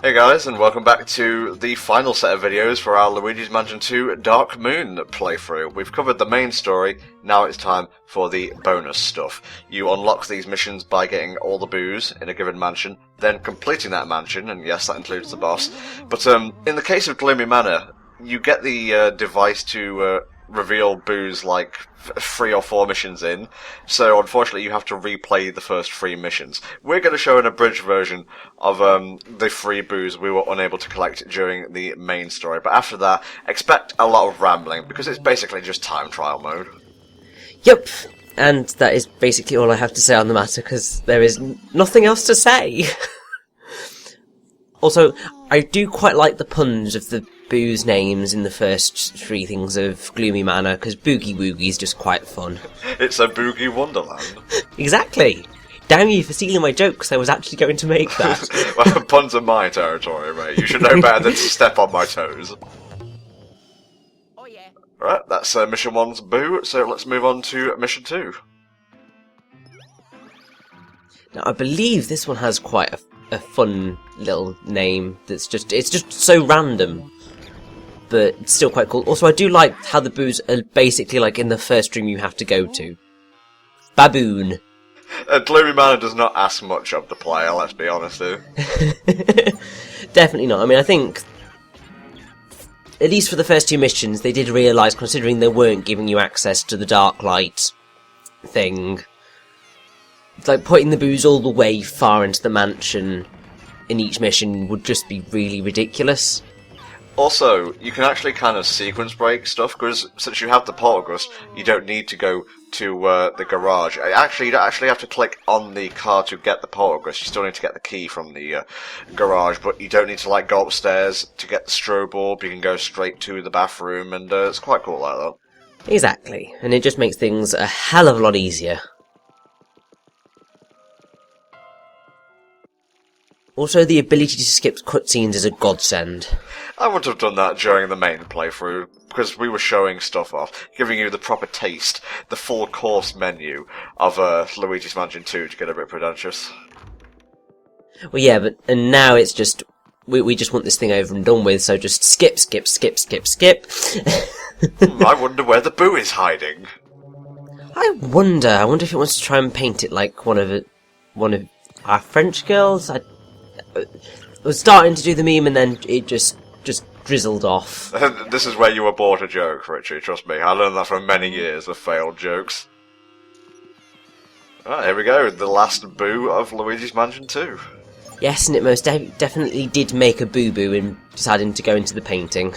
Hey guys, and welcome back to the final set of videos for our Luigi's Mansion 2 Dark Moon playthrough. We've covered the main story, now it's time for the bonus stuff. You unlock these missions by getting all the boos in a given mansion, then completing that mansion, and yes, that includes the boss. But in the case of Gloomy Manor, you get the device to reveal boos like 3 or 4 missions in, so unfortunately you have to replay the first 3 missions. We're going to show an abridged version of the 3 boos we were unable to collect during the main story, but after that, expect a lot of rambling, because it's basically just time trial mode. Yep, and that is basically all I have to say on the matter, because there is nothing else to say. Also, I do quite like the puns of the boos names in the first 3 things of Gloomy Manor, because Boogie Woogie is just quite fun. It's a boogie wonderland. Exactly! Damn you for stealing my joke, because I was actually going to make that. Well, puns are my territory, mate. You should know better than to step on my toes. Oh yeah. Alright, that's mission 1's boo, so let's move on to mission 2. Now, I believe this one has quite a fun little name it's just so random, but it's still quite cool. Also, I do like how the boos are basically like in the first room you have to go to. Baboon. Gloomy Manor does not ask much of the player, let's be honest here. Definitely not. I mean, I think, at least for the first 2 missions, they did realise, considering they weren't giving you access to the dark light thing, like putting the boos all the way far into the mansion in each mission would just be really ridiculous. Also, you can actually kind of sequence break stuff, because since you have the Poltergust, you don't need to go to the garage. Actually, you don't actually have to click on the car to get the Poltergust. You still need to get the key from the garage, but you don't need to like go upstairs to get the strobe orb. You can go straight to the bathroom, and it's quite cool like that. Exactly, and it just makes things a hell of a lot easier. Also, the ability to skip cutscenes is a godsend. I wouldn't have done that during the main playthrough, because we were showing stuff off, giving you the proper taste, the full course menu of Luigi's Mansion 2 to get a bit pretentious. Well, yeah, and now it's just, we just want this thing over and done with, so just skip, skip, skip, skip, skip. I wonder where the boo is hiding. I wonder if it wants to try and paint it like one of our French girls. I was starting to do the meme and then it just drizzled off. This is where you abort a joke, Richie, trust me. I learned that from many years of failed jokes. Alright, here we go, the last boo of Luigi's Mansion 2. Yes, and it most definitely did make a boo-boo in deciding to go into the painting.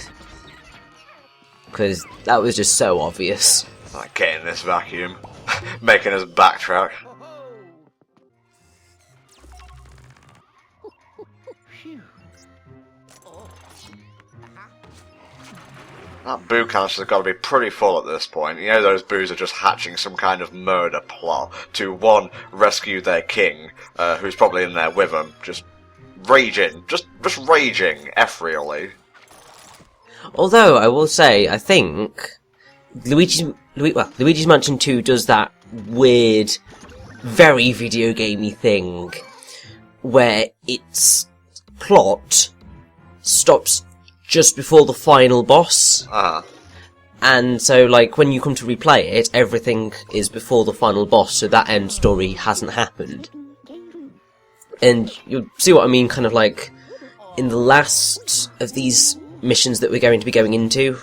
Because that was just so obvious. Like getting this vacuum, making us backtrack. That boo canister's got to be pretty full at this point. You know those boos are just hatching some kind of murder plot to, 1, rescue their king, who's probably in there with them, just raging, just raging, ethereally. Although, I will say, I think Luigi's Mansion 2 does that weird, very video gamey thing where its plot stops just before the final boss. And so, like, when you come to replay it, everything is before the final boss, so that end story hasn't happened. And you'll see what I mean, kind of like, in the last of these missions that we're going to be going into,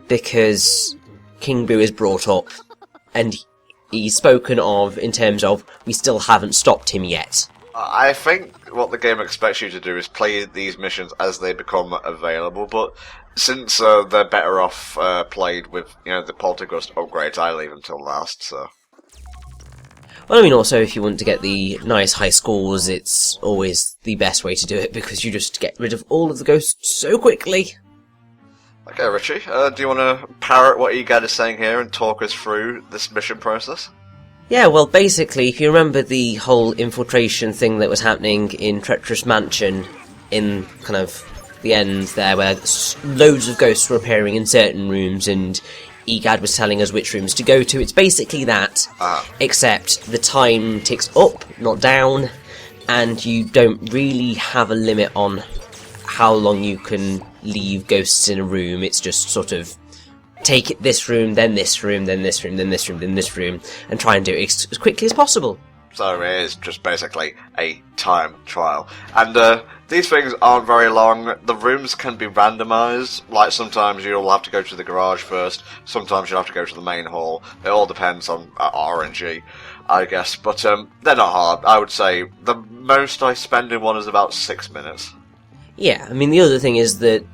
because King Boo is brought up, and he's spoken of in terms of, we still haven't stopped him yet. I think what the game expects you to do is play these missions as they become available, but since they're better off played with, you know, the Poltergust upgrades, I leave them till last, so... Well, I mean, also, if you want to get the nice high scores, it's always the best way to do it, because you just get rid of all of the ghosts so quickly. Okay, Richie, do you want to parrot what EGAD is saying here and talk us through this mission process? Yeah, well, basically, if you remember the whole infiltration thing that was happening in Treacherous Mansion, in kind of the end there, where loads of ghosts were appearing in certain rooms, and EGAD was telling us which rooms to go to, it's basically that, except the time ticks up, not down, and you don't really have a limit on how long you can leave ghosts in a room. It's just sort of take it this room, then this room, then this room, then this room, then this room, and try and do it as quickly as possible. So it is just basically a time trial. And these things aren't very long. The rooms can be randomized. Like, sometimes you'll have to go to the garage first. Sometimes you'll have to go to the main hall. It all depends on RNG, I guess. But they're not hard. I would say the most I spend in one is about 6 minutes. Yeah, I mean, the other thing is that,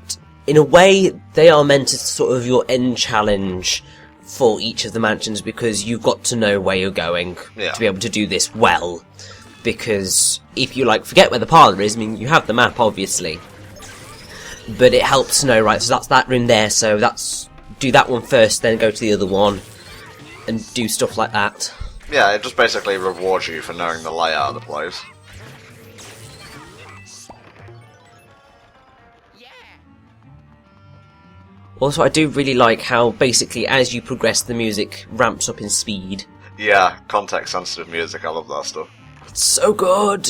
in a way, they are meant as sort of your end challenge for each of the mansions, because you've got to know where you're going to be able to do this well. Because if you, like, forget where the parlour is, I mean, you have the map, obviously. But it helps to know, right, so that's that room there, so do that one first, then go to the other one, and do stuff like that. Yeah, it just basically rewards you for knowing the layout of the place. Also, I do really like how, basically, as you progress, the music ramps up in speed. Yeah, context-sensitive music, I love that stuff. It's so good!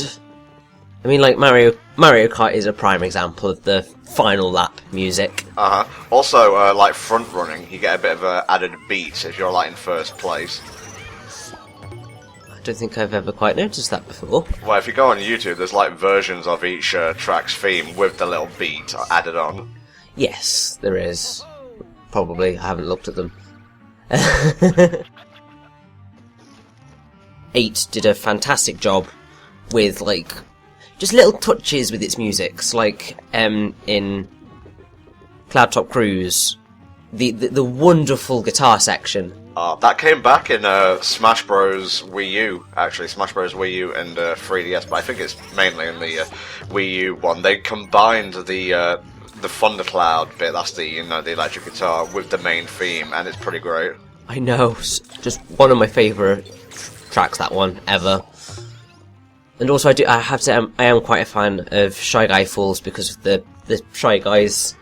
I mean, like, Mario Kart is a prime example of the final lap music. Also, like, front-running, you get a bit of an added beat if you're, like, in first place. I don't think I've ever quite noticed that before. Well, if you go on YouTube, there's, like, versions of each track's theme with the little beat added on. Yes, there is. Probably. I haven't looked at them. 8 did a fantastic job with, like, just little touches with its music. Like, in Cloud Top Cruise, the wonderful guitar section. That came back in Smash Bros. Wii U, actually. Smash Bros. Wii U and 3DS, but I think it's mainly in the Wii U one. They combined the Thundercloud bit, that's the electric guitar, with the main theme, and it's pretty great. I know, just one of my favourite tracks, that one, ever. And also, I have to say, I am quite a fan of Shy Guy Falls, because of the Shy Guys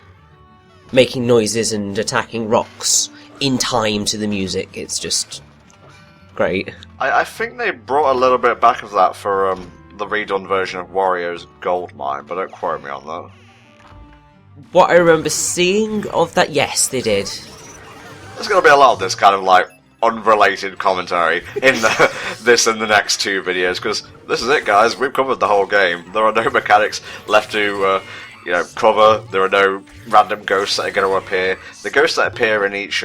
making noises and attacking rocks in time to the music. It's just great. I think they brought a little bit back of that for the redone version of Wario's Goldmine, but don't quote me on that. What I remember seeing of that, yes, they did. There's going to be a lot of this kind of, like, unrelated commentary in this and the next 2 videos, because this is it, guys. We've covered the whole game. There are no mechanics left to, cover. There are no random ghosts that are going to appear. The ghosts that appear in each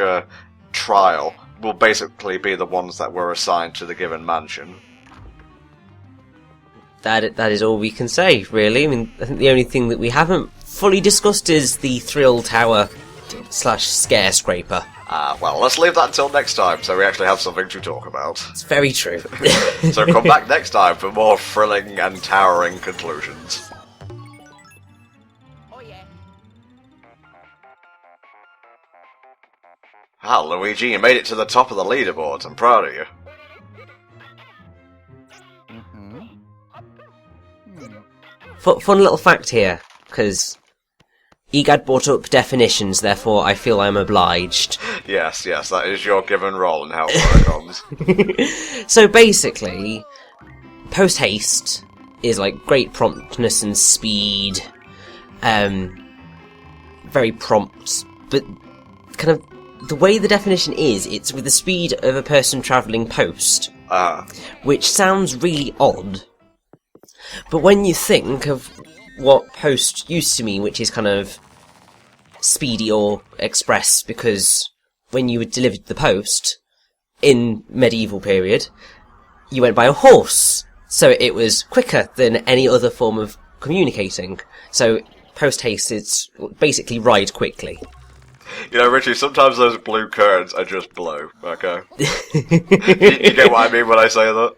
trial will basically be the ones that were assigned to the given mansion. That is all we can say, really. I mean, I think the only thing that we haven't fully discussed is the Thrill Tower / Scare Scraper. Well, let's leave that until next time, so we actually have something to talk about. It's very true. So come back next time for more thrilling and towering conclusions. Oh yeah. Ah, Luigi, you made it to the top of the leaderboards. I'm proud of you. Fun little fact here, because EGAD brought up definitions, therefore I feel I'm obliged. Yes, that is your given role in how it comes. So basically, post-haste is like great promptness and speed, very prompt, but kind of the way the definition is, it's with the speed of a person travelling post, which sounds really odd. But when you think of what post used to mean, which is kind of speedy or express, because when you were delivered the post in medieval period, you went by a horse, so it was quicker than any other form of communicating. So post haste is basically ride quickly. You know, Richie, sometimes those blue curtains are just blue, okay? you get what I mean when I say that?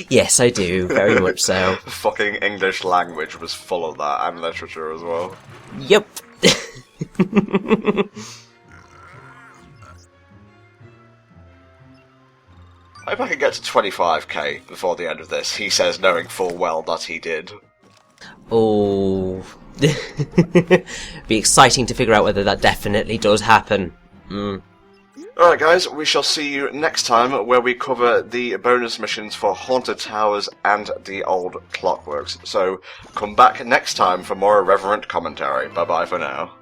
Yes, I do, very much so. Fucking English language was full of that, and literature as well. Yep. I hope I can get to 25k before the end of this, he says, knowing full well that he did. Oh. Be exciting to figure out whether that definitely does happen. Alright guys, we shall see you next time where we cover the bonus missions for Haunted Towers and the Old Clockworks. So come back next time for more irreverent commentary. Bye bye for now.